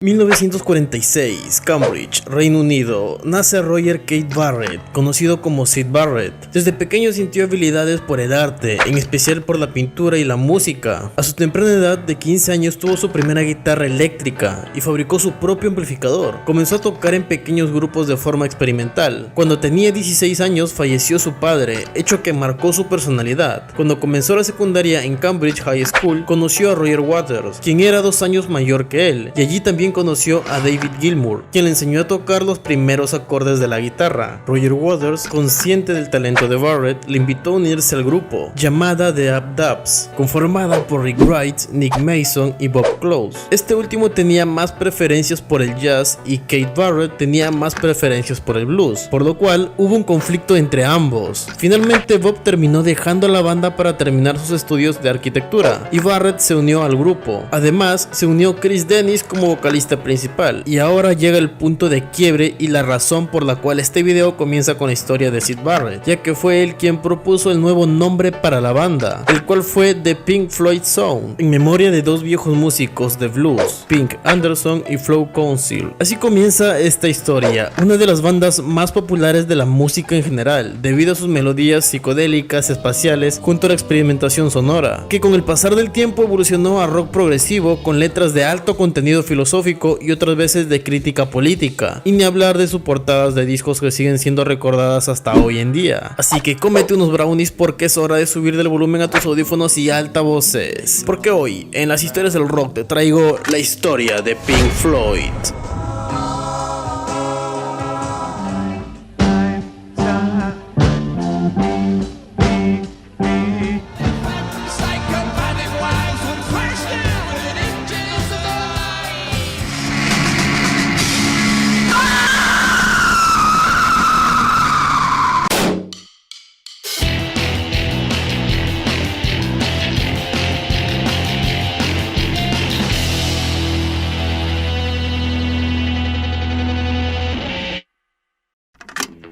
1946, Cambridge, Reino Unido, nace Roger Keith Barrett, conocido como Syd Barrett. Desde pequeño sintió habilidades por el arte, en especial por la pintura y la música. A su temprana edad de 15 años tuvo su primera guitarra eléctrica y fabricó su propio amplificador. Comenzó a tocar en pequeños grupos de forma experimental. Cuando tenía 16 años falleció su padre, hecho que marcó su personalidad. Cuando comenzó la secundaria en Cambridge High School, conoció a Roger Waters, quien era 2 años mayor que él, y allí también conoció a David Gilmour, quien le enseñó a tocar los primeros acordes de la guitarra. Roger Waters, consciente del talento de Barrett, le invitó a unirse al grupo, llamada The Up-Dubs, conformada por Rick Wright, Nick Mason y Bob Close. Este último tenía más preferencias por el jazz y Keith Barrett tenía más preferencias por el blues, por lo cual hubo un conflicto entre ambos. Finalmente Bob terminó dejando la banda para terminar sus estudios de arquitectura y Barrett se unió al grupo. Además, se unió Chris Dennis como vocalista principal, y ahora llega el punto de quiebre y la razón por la cual este video comienza con la historia de Syd Barrett, ya que fue él quien propuso el nuevo nombre para la banda, el cual fue The Pink Floyd Sound, en memoria de dos viejos músicos de blues, Pink Anderson y Flo Council. Así comienza esta historia, una de las bandas más populares de la música en general, debido a sus melodías psicodélicas espaciales junto a la experimentación sonora, que con el pasar del tiempo evolucionó a rock progresivo con letras de alto contenido filosófico y otras veces de crítica política, y ni hablar de sus portadas de discos que siguen siendo recordadas hasta hoy en día. Así que cómete unos brownies porque es hora de subir del volumen a tus audífonos y altavoces, porque hoy en las historias del rock te traigo la historia de Pink Floyd.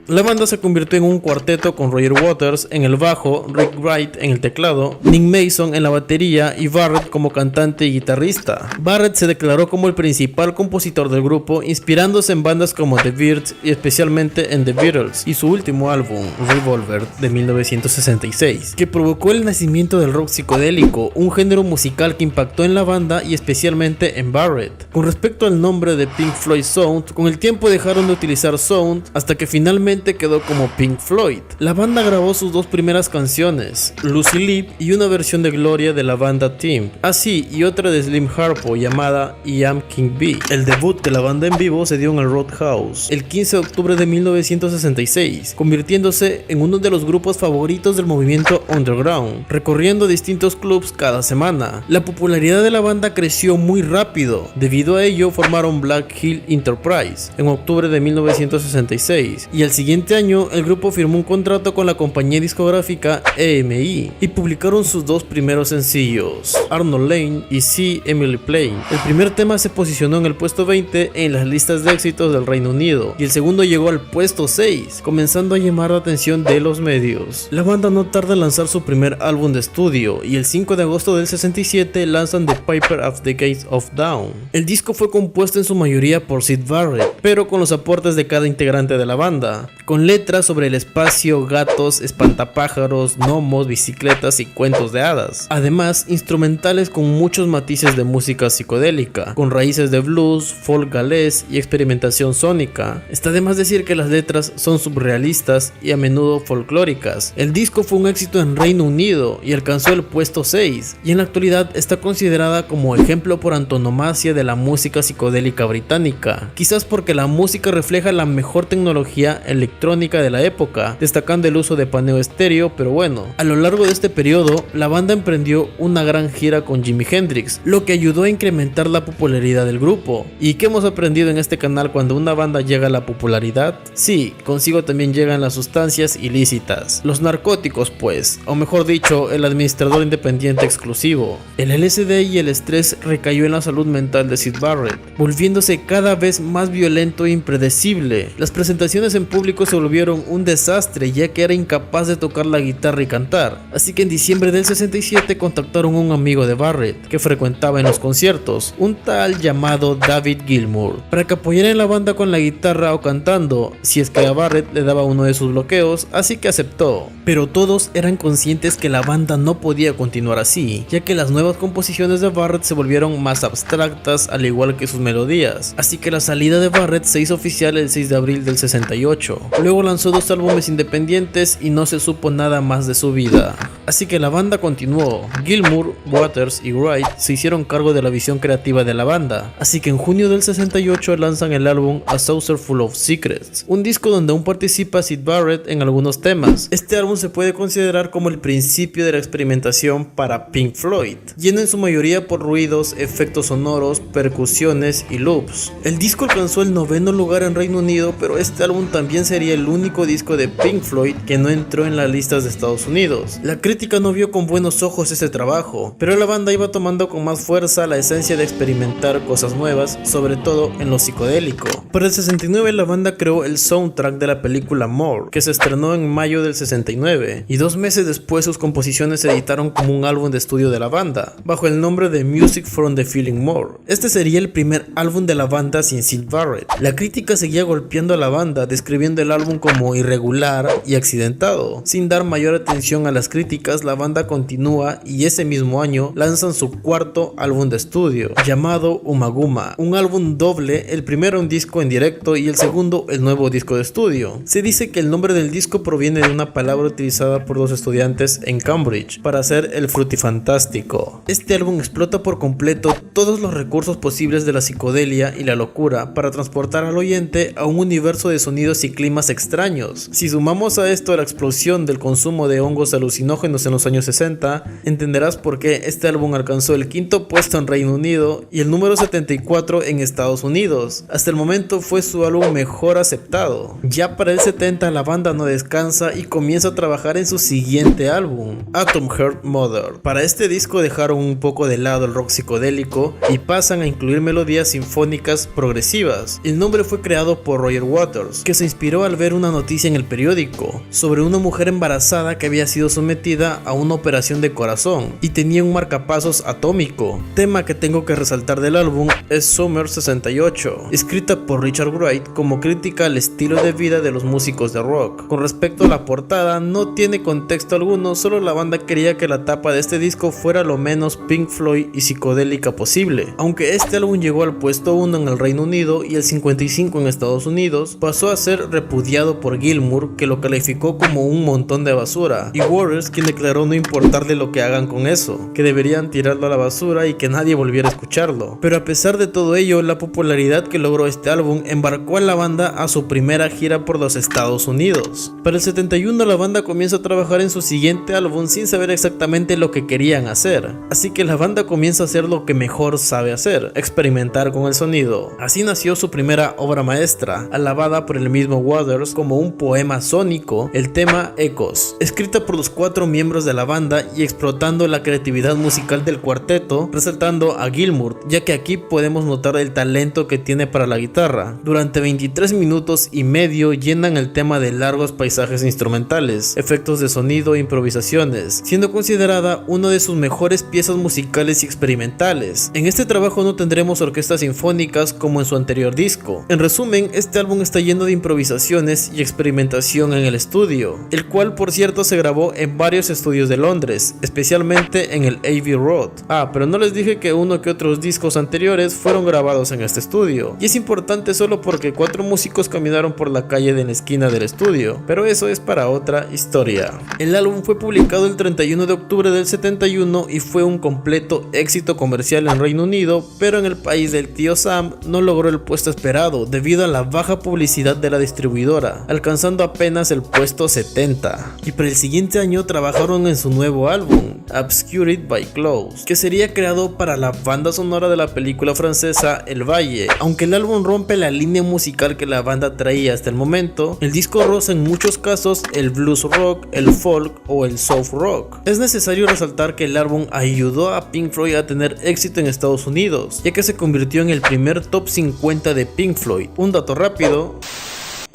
La banda se convirtió en un cuarteto con Roger Waters en el bajo, Rick Wright en el teclado, Nick Mason en la batería y Barrett como cantante y guitarrista. Barrett se declaró como el principal compositor del grupo, inspirándose en bandas como The Byrds y especialmente en The Beatles y su último álbum, Revolver, de 1966, que provocó el nacimiento del rock psicodélico, un género musical que impactó en la banda y especialmente en Barrett. Con respecto al nombre de Pink Floyd Sound, con el tiempo dejaron de utilizar Sound hasta que finalmente quedó como Pink Floyd. La banda grabó sus dos primeras canciones, Lucy Live y una versión de Gloria de la banda Team, así y otra de Slim Harpo llamada I Am King Bee. El debut de la banda en vivo se dio en el Roadhouse el 15 de octubre de 1966, convirtiéndose en uno de los grupos favoritos del movimiento underground, recorriendo distintos clubs cada semana. La popularidad de la banda creció muy rápido, debido a ello formaron Black Hill Enterprise en octubre de 1966 y al siguiente año el grupo firmó un contrato con la compañía discográfica EMI y publicaron sus dos primeros sencillos, Arnold Lane y See Emily Playing. El primer tema se posicionó en el puesto 20 en las listas de éxitos del Reino Unido y el segundo llegó al puesto 6, comenzando a llamar la atención de los medios. La banda no tarda en lanzar su primer álbum de estudio y el 5 de agosto del 67 lanzan The Piper of the Gates of Dawn. El disco fue compuesto en su mayoría por Syd Barrett, pero con los aportes de cada integrante de la banda, con letras sobre el espacio, gatos, espantapájaros, gnomos, bicicletas y cuentos de hadas. Además, instrumentales con muchos matices de música psicodélica, con raíces de blues, folk galés y experimentación sónica. Está de más decir que las letras son surrealistas y a menudo folclóricas. El disco fue un éxito en Reino Unido y alcanzó el puesto 6, y en la actualidad está considerada como ejemplo por antonomasia de la música psicodélica británica, quizás porque la música refleja la mejor tecnología electrónica de la época, destacando el uso de paneo estéreo, pero bueno, a lo largo de este periodo, la banda emprendió una gran gira con Jimi Hendrix, lo que ayudó a incrementar la popularidad del grupo. ¿Y qué hemos aprendido en este canal cuando una banda llega a la popularidad? Sí, consigo también llegan las sustancias ilícitas, los narcóticos pues, o mejor dicho, el administrador independiente exclusivo. El LSD y el estrés recayó en la salud mental de Syd Barrett, volviéndose cada vez más violento e impredecible. Las presentaciones en público músicos se volvieron un desastre ya que era incapaz de tocar la guitarra y cantar, así que en diciembre del 67 contactaron a un amigo de Barrett que frecuentaba en los conciertos, un tal llamado David Gilmour, para que apoyara en la banda con la guitarra o cantando, si es que a Barrett le daba uno de sus bloqueos, así que aceptó. Pero todos eran conscientes que la banda no podía continuar así, ya que las nuevas composiciones de Barrett se volvieron más abstractas al igual que sus melodías, así que la salida de Barrett se hizo oficial el 6 de abril del 68. Luego lanzó 2 álbumes independientes y no se supo nada más de su vida. Así que la banda continuó. Gilmour, Waters y Wright se hicieron cargo de la visión creativa de la banda, así que en junio del 68 lanzan el álbum A Saucer Full of Secrets, un disco donde aún participa Syd Barrett en algunos temas. Este álbum se puede considerar como el principio de la experimentación para Pink Floyd, lleno en su mayoría por ruidos, efectos sonoros, percusiones y loops. El disco alcanzó el 9º lugar en Reino Unido, pero este álbum también sería el único disco de Pink Floyd que no entró en las listas de Estados Unidos. La crítica no vio con buenos ojos ese trabajo, pero la banda iba tomando con más fuerza la esencia de experimentar cosas nuevas, sobre todo en lo psicodélico. Para el 69 la banda creó el soundtrack de la película More, que se estrenó en mayo del 69, y 2 meses después sus composiciones se editaron como un álbum de estudio de la banda, bajo el nombre de Music from the Feeling More. Este sería el primer álbum de la banda sin Syd Barrett. La crítica seguía golpeando a la banda, describiendo el álbum como irregular y accidentado. Sin dar mayor atención a las críticas, la banda continúa y ese mismo año lanzan su 4º álbum de estudio, llamado Ummagumma, un álbum doble, el primero un disco en directo y el segundo el nuevo disco de estudio. Se dice que el nombre del disco proviene de una palabra utilizada por 2 estudiantes en Cambridge para hacer el frutifantástico. Este álbum explota por completo todos los recursos posibles de la psicodelia y la locura para transportar al oyente a un universo de sonidos y climas extraños. Si sumamos a esto la explosión del consumo de hongos alucinógenos en los años 60, entenderás por qué este álbum alcanzó el 5º puesto en Reino Unido y el número 74 en Estados Unidos. Hasta el momento fue su álbum mejor aceptado. Ya para el 70 la banda no descansa y comienza a trabajar en su siguiente álbum, Atom Heart Mother. Para este disco dejaron un poco de lado el rock psicodélico y pasan a incluir melodías sinfónicas progresivas. El nombre fue creado por Roger Waters, que se inspiró al ver una noticia en el periódico sobre una mujer embarazada que había sido sometida a una operación de corazón y tenía un marcapasos atómico. Tema que tengo que resaltar del álbum es Summer 68, escrita por Richard Wright como crítica al estilo de vida de los músicos de rock. Con respecto a la portada, no tiene contexto alguno, solo la banda quería que la tapa de este disco fuera lo menos Pink Floyd y psicodélica posible. Aunque este álbum llegó al puesto 1 en el Reino Unido y el 55 en Estados Unidos, pasó a ser repudiado por Gilmour, que lo calificó como un montón de basura, y Waters, quien declaró no importarle lo que hagan con eso, que deberían tirarlo a la basura y que nadie volviera a escucharlo. Pero a pesar de todo ello, la popularidad que logró este álbum embarcó a la banda a su primera gira por los Estados Unidos. Para el 71 la banda comienza a trabajar en su siguiente álbum sin saber exactamente lo que querían hacer, así que la banda comienza a hacer lo que mejor sabe hacer, experimentar con el sonido. Así nació su primera obra maestra, alabada por el mismo Waters como un poema sónico, el tema Echoes, escrita por los 4 miembros de la banda y explotando la creatividad musical del cuarteto, resaltando a Gilmour, ya que aquí podemos notar el talento que tiene para la guitarra. Durante 23 minutos y medio llenan el tema de largos paisajes instrumentales, efectos de sonido e improvisaciones, siendo considerada una de sus mejores piezas musicales y experimentales. En este trabajo no tendremos orquestas sinfónicas como en su anterior disco. En resumen, este álbum está lleno de improvisaciones y experimentación en el estudio, el cual por cierto se grabó en varios estudios de Londres, especialmente en el Abbey Road. Pero no les dije que uno que otros discos anteriores fueron grabados en este estudio, y es importante solo porque 4 músicos caminaron por la calle de la esquina del estudio, pero eso es para otra historia. El álbum fue publicado el 31 de octubre del 71 y fue un completo éxito comercial en Reino Unido, pero en el país del tío Sam no logró el puesto esperado debido a la baja publicidad de la distribuidora, alcanzando apenas el puesto 70. Y para el siguiente año trabajaron en su nuevo álbum, Obscured by Clouds, que sería creado para la banda sonora de la película francesa El Valle. Aunque el álbum rompe la línea musical que la banda traía hasta el momento, el disco roza en muchos casos el blues rock, el folk o el soft rock. Es necesario resaltar que el álbum ayudó a Pink Floyd a tener éxito en Estados Unidos, ya que se convirtió en el primer top 50 de Pink Floyd. Un dato rápido: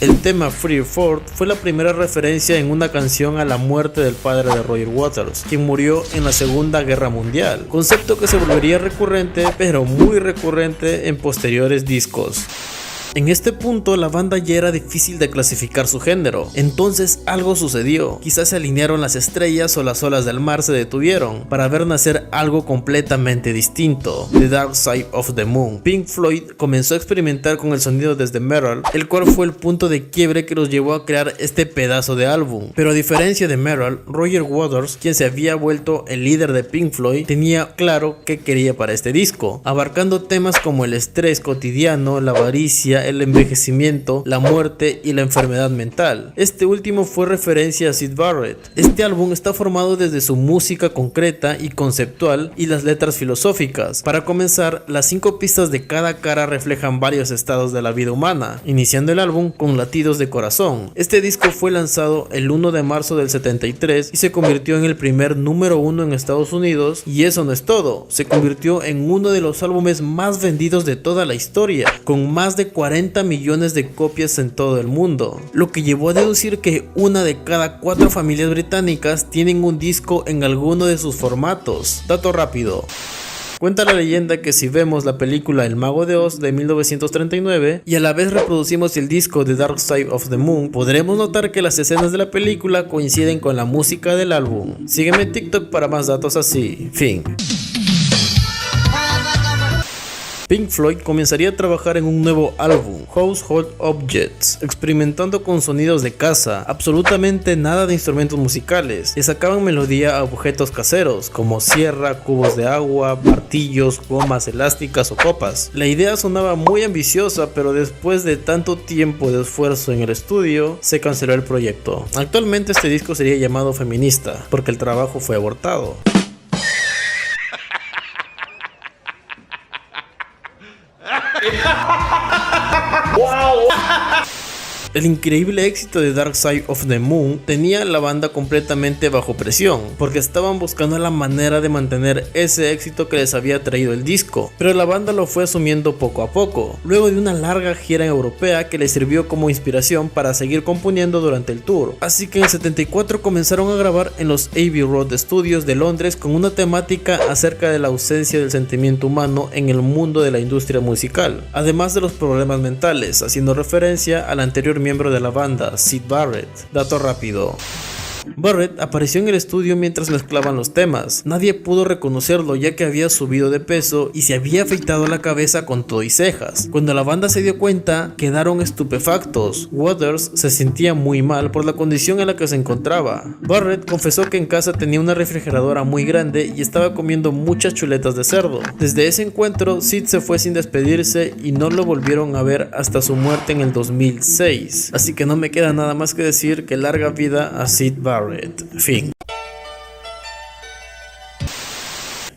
El tema Free Ford fue la primera referencia en una canción a la muerte del padre de Roger Waters, quien murió en la Segunda Guerra Mundial, concepto que se volvería recurrente, pero muy recurrente en posteriores discos. En este punto la banda ya era difícil de clasificar su género, entonces algo sucedió, quizás se alinearon las estrellas o las olas del mar se detuvieron para ver nacer algo completamente distinto, The Dark Side of the Moon. Pink Floyd comenzó a experimentar con el sonido desde Merrill, el cual fue el punto de quiebre que los llevó a crear este pedazo de álbum, pero a diferencia de Merrill, Roger Waters, quien se había vuelto el líder de Pink Floyd, tenía claro qué quería para este disco, abarcando temas como el estrés cotidiano, la avaricia, el envejecimiento, la muerte y la enfermedad mental. Este último fue referencia a Syd Barrett. Este álbum está formado desde su música concreta y conceptual y las letras filosóficas. Para comenzar, las 5 pistas de cada cara reflejan varios estados de la vida humana, iniciando el álbum con Latidos de Corazón. Este disco fue lanzado el 1 de marzo del 73 y se convirtió en el primer número 1 en Estados Unidos, y eso no es todo, se convirtió en uno de los álbumes más vendidos de toda la historia, con más de 40 millones de copias en todo el mundo, lo que llevó a deducir que una de cada 4 familias británicas tienen un disco en alguno de sus formatos. Dato rápido. Cuenta la leyenda que si vemos la película El Mago de Oz de 1939 y a la vez reproducimos el disco The Dark Side of the Moon, podremos notar que las escenas de la película coinciden con la música del álbum. Sígueme en TikTok para más datos así. Fin. Pink Floyd comenzaría a trabajar en un nuevo álbum, Household Objects, experimentando con sonidos de casa, absolutamente nada de instrumentos musicales, y sacaban melodía a objetos caseros, como sierra, cubos de agua, martillos, gomas elásticas o copas. La idea sonaba muy ambiciosa, pero después de tanto tiempo de esfuerzo en el estudio, se canceló el proyecto. Actualmente este disco sería llamado Feminista, porque el trabajo fue abortado. Wow. El increíble éxito de Dark Side of the Moon tenía a la banda completamente bajo presión, porque estaban buscando la manera de mantener ese éxito que les había traído el disco, pero la banda lo fue asumiendo poco a poco, luego de una larga gira europea que les sirvió como inspiración para seguir componiendo durante el tour. Así que en el 74 comenzaron a grabar en los Abbey Road Studios de Londres con una temática acerca de la ausencia del sentimiento humano en el mundo de la industria musical, además de los problemas mentales, haciendo referencia al anterior miembro de la banda, Syd Barrett. Dato rápido. Barrett apareció en el estudio mientras mezclaban los temas. Nadie pudo reconocerlo ya que había subido de peso y se había afeitado la cabeza con todo y cejas. Cuando la banda se dio cuenta, quedaron estupefactos. Waters se sentía muy mal por la condición en la que se encontraba. Barrett confesó que en casa tenía una refrigeradora muy grande y estaba comiendo muchas chuletas de cerdo. Desde ese encuentro, Syd se fue sin despedirse y no lo volvieron a ver hasta su muerte en el 2006. Así que no me queda nada más que decir que larga vida a Syd Barrett. Fin.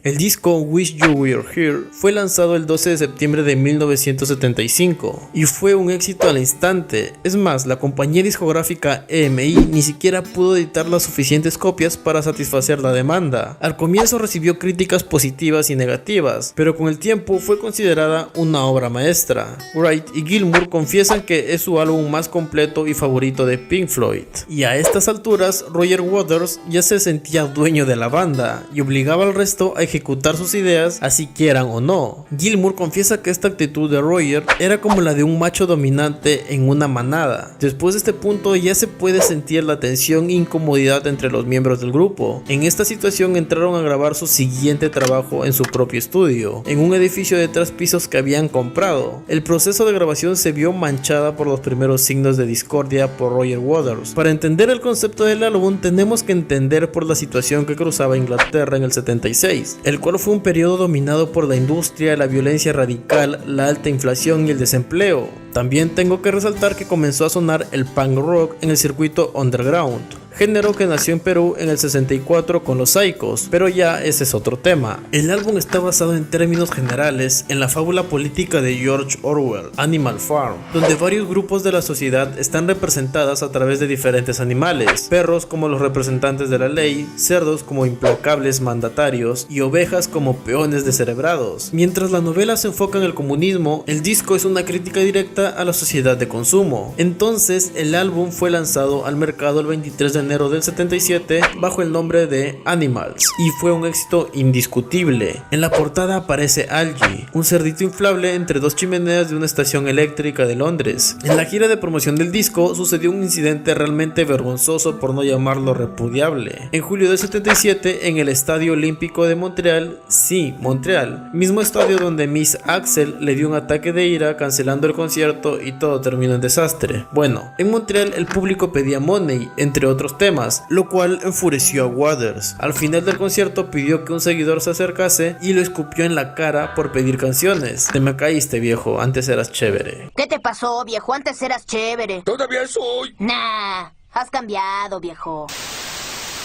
El disco Wish You Were Here fue lanzado el 12 de septiembre de 1975 y fue un éxito al instante. Es más, la compañía discográfica EMI ni siquiera pudo editar las suficientes copias para satisfacer la demanda. Al comienzo recibió críticas positivas y negativas, pero con el tiempo fue considerada una obra maestra. Wright y Gilmour confiesan que es su álbum más completo y favorito de Pink Floyd. Y a estas alturas, Roger Waters ya se sentía dueño de la banda y obligaba al resto a ejecutar sus ideas, así quieran o no. Gilmour confiesa que esta actitud de Roger era como la de un macho dominante en una manada. Después de este punto ya se puede sentir la tensión e incomodidad entre los miembros del grupo. En esta situación entraron a grabar su siguiente trabajo en su propio estudio, en un edificio de 3 pisos que habían comprado. El proceso de grabación se vio manchada por los primeros signos de discordia por Roger Waters. Para entender el concepto del álbum tenemos que entender por la situación que cruzaba Inglaterra en el 76, el cual fue un periodo dominado por la industria, la violencia radical, la alta inflación y el desempleo. También tengo que resaltar que comenzó a sonar el punk rock en el circuito underground, género que nació en Perú en el 64 con los Psychos, pero ya ese es otro tema. El álbum está basado en términos generales en la fábula política de George Orwell, Animal Farm, donde varios grupos de la sociedad están representadas a través de diferentes animales, perros como los representantes de la ley, cerdos como implacables mandatarios y ovejas como peones descerebrados. Mientras la novela se enfoca en el comunismo, el disco es una crítica directa a la sociedad de consumo. Entonces, el álbum fue lanzado al mercado el 23 de enero del 77 bajo el nombre de Animals y fue un éxito indiscutible. En la portada aparece Algie, un cerdito inflable entre dos chimeneas de una estación eléctrica de Londres. En la gira de promoción del disco sucedió un incidente realmente vergonzoso, por no llamarlo repudiable. En julio del 77, en el Estadio Olímpico de Montreal, sí, Montreal, mismo estadio donde Miss Axel le dio un ataque de ira cancelando el concierto y todo terminó en desastre. Bueno, en Montreal el público pedía Money, entre otros temas, lo cual enfureció a Waters. Al final del concierto pidió que un seguidor se acercase y lo escupió en la cara por pedir canciones. Te me caíste, viejo, antes eras chévere. ¿Qué te pasó, viejo? Antes eras chévere. Todavía soy. Nah, has cambiado, viejo.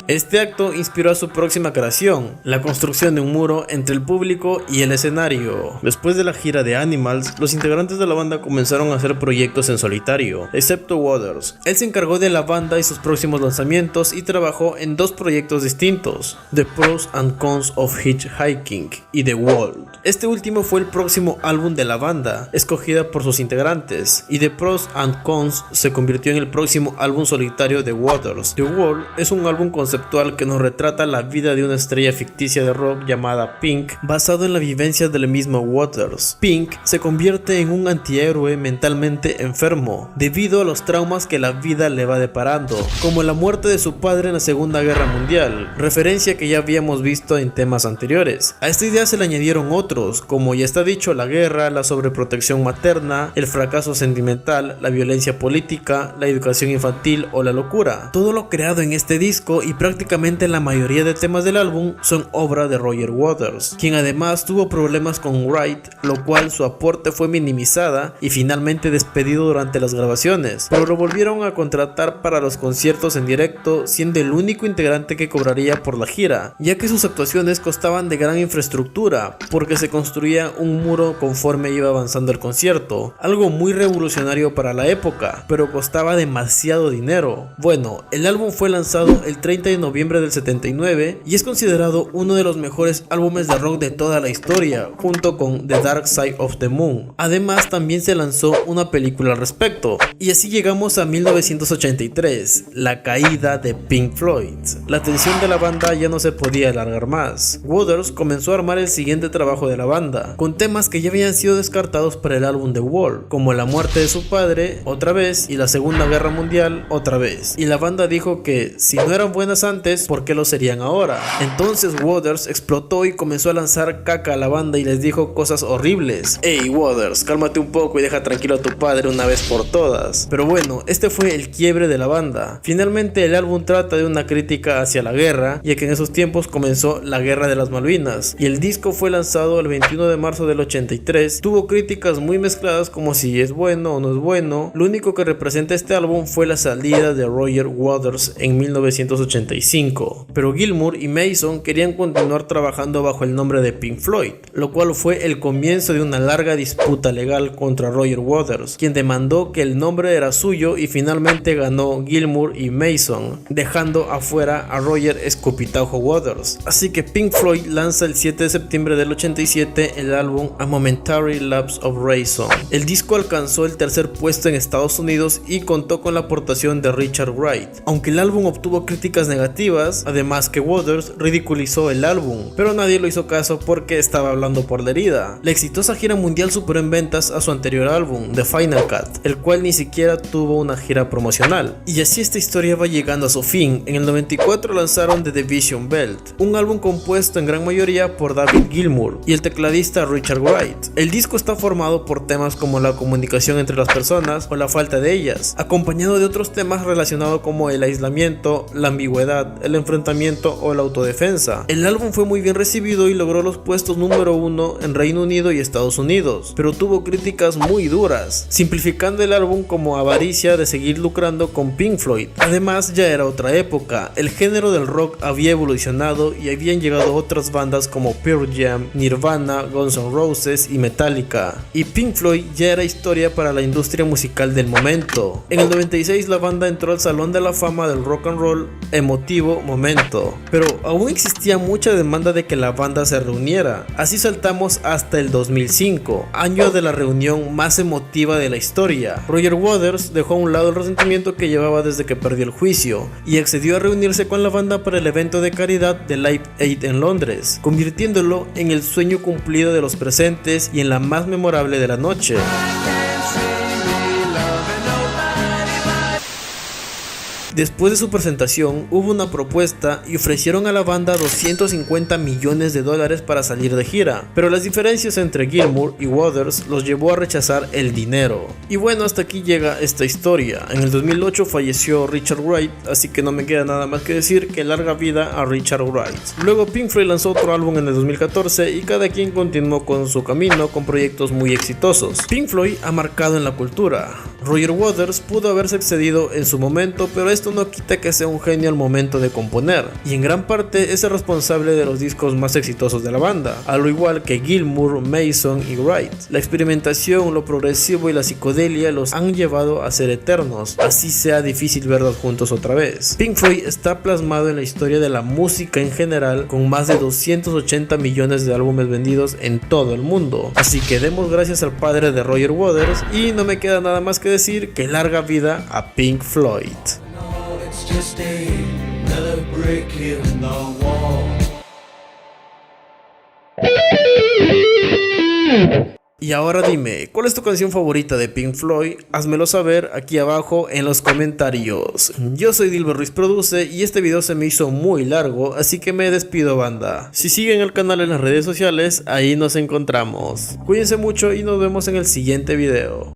Este acto inspiró a su próxima creación, la construcción de un muro entre el público y el escenario. Después de la gira de Animals, los integrantes de la banda comenzaron a hacer proyectos en solitario, excepto Waters. Él se encargó de la banda y sus próximos lanzamientos y trabajó en dos proyectos distintos, The Pros and Cons of Hitchhiking y The Wall. Este último fue el próximo álbum de la banda, escogida por sus integrantes, y The Pros and Cons se convirtió en el próximo álbum solitario de Waters. The Wall es un álbum conceptual que nos retrata la vida de una estrella ficticia de rock llamada Pink, basado en la vivencia del mismo Waters. Pink se convierte en un antihéroe mentalmente enfermo, debido a los traumas que la vida le va deparando, como la muerte de su padre en la Segunda Guerra Mundial, referencia que ya habíamos visto en temas anteriores. A esta idea se le añadieron otros, como ya está dicho, la guerra, la sobreprotección materna, el fracaso sentimental, la violencia política, la educación infantil o la locura. Todo lo creado en este disco y prácticamente la mayoría de temas del álbum son obra de Roger Waters, quien además tuvo problemas con Wright, lo cual su aporte fue minimizada y finalmente despedido durante las grabaciones, pero lo volvieron a contratar para los conciertos en directo, siendo el único integrante que cobraría por la gira, ya que sus actuaciones costaban de gran infraestructura, porque se construía un muro conforme iba avanzando el concierto, algo muy revolucionario para la época, pero costaba demasiado dinero. Bueno, el álbum fue lanzado el 30 de noviembre del 79 y es considerado uno de los mejores álbumes de rock de toda la historia, junto con The Dark Side of the Moon. Además, también se lanzó una película al respecto. Y así llegamos a 1983, la caída de Pink Floyd. La tensión de la banda ya no se podía alargar más. Waters comenzó a armar el siguiente trabajo de la banda, con temas que ya habían sido descartados para el álbum The Wall, como la muerte de su padre, otra vez, y la Segunda Guerra Mundial, otra vez. Y la banda dijo que si no eran buenas antes, ¿por qué lo serían ahora? Entonces Waters explotó y comenzó a lanzar caca a la banda y les dijo cosas horribles. Hey Waters, cálmate un poco y deja tranquilo a tu padre una vez por todas. Pero bueno, este fue el quiebre de la banda. Finalmente el álbum trata de una crítica hacia la guerra, ya que en esos tiempos comenzó la Guerra de las Malvinas, y el disco fue lanzado el 21 de marzo del 83. Tuvo críticas muy mezcladas como si es bueno o no es bueno. Lo único que representa este álbum fue la salida de Roger Waters en 1985, pero Gilmour y Mason querían continuar trabajando bajo el nombre de Pink Floyd, lo cual fue el comienzo de una larga disputa legal contra Roger Waters, quien demandó que el nombre era suyo y finalmente ganó Gilmour y Mason, dejando afuera a Roger Escupitajo Waters. Así que Pink Floyd lanza el 7 de septiembre del 87 el álbum A Momentary Lapse of Reason. El disco alcanzó el tercer puesto en Estados Unidos y contó con la aportación de Richard Wright. Aunque el álbum obtuvo críticas negativas, además que Waters ridiculizó el álbum, pero nadie lo hizo caso porque estaba hablando por la herida. La exitosa gira mundial superó en ventas a su anterior álbum, The Final Cut, el cual ni siquiera tuvo una gira promocional. Y así esta historia va llegando a su fin. En el 94 lanzaron The Division Belt, un álbum compuesto en gran mayoría por David Gilmour y el tecladista Richard Wright. El disco está formado por temas como la comunicación entre las personas o la falta de ellas, acompañado de otros temas relacionados como el aislamiento, la ambigüedad enfermedad, el enfrentamiento o la autodefensa. El álbum fue muy bien recibido y logró los puestos número 1 en Reino Unido y Estados Unidos, pero tuvo críticas muy duras, simplificando el álbum como avaricia de seguir lucrando con Pink Floyd. Además, ya era otra época, el género del rock había evolucionado y habían llegado otras bandas como Pearl Jam, Nirvana, Guns N' Roses y Metallica, y Pink Floyd ya era historia para la industria musical del momento. En el 96 la banda entró al Salón de la Fama del Rock and Roll, emotivo momento, pero aún existía mucha demanda de que la banda se reuniera. Así saltamos hasta el 2005, año de la reunión más emotiva de la historia. Roger Waters dejó a un lado el resentimiento que llevaba desde que perdió el juicio y accedió a reunirse con la banda para el evento de caridad de Live Aid en Londres, convirtiéndolo en el sueño cumplido de los presentes y en la más memorable de la noche. Después de su presentación, hubo una propuesta y ofrecieron a la banda 250 millones de dólares para salir de gira, pero las diferencias entre Gilmour y Waters los llevó a rechazar el dinero. Y bueno, hasta aquí llega esta historia. En el 2008 falleció Richard Wright, así que no me queda nada más que decir que larga vida a Richard Wright. Luego Pink Floyd lanzó otro álbum en el 2014 y cada quien continuó con su camino con proyectos muy exitosos. Pink Floyd ha marcado en la cultura. Roger Waters pudo haberse excedido en su momento, pero esto no quita que sea un genio al momento de componer, y en gran parte es el responsable de los discos más exitosos de la banda, al igual que Gilmour, Mason y Wright. La experimentación, lo progresivo y la psicodelia los han llevado a ser eternos, así sea difícil verlos juntos otra vez. Pink Floyd está plasmado en la historia de la música en general, con más de 280 millones de álbumes vendidos en todo el mundo, así que demos gracias al padre de Roger Waters, y no me queda nada más que decir que larga vida a Pink Floyd. Just another brick in the wall. Y ahora dime, ¿cuál es tu canción favorita de Pink Floyd? Házmelo saber aquí abajo en los comentarios. Yo soy Dilber Ruiz Produce y este video se me hizo muy largo, así que me despido, banda. Si siguen el canal en las redes sociales, ahí nos encontramos. Cuídense mucho y nos vemos en el siguiente video.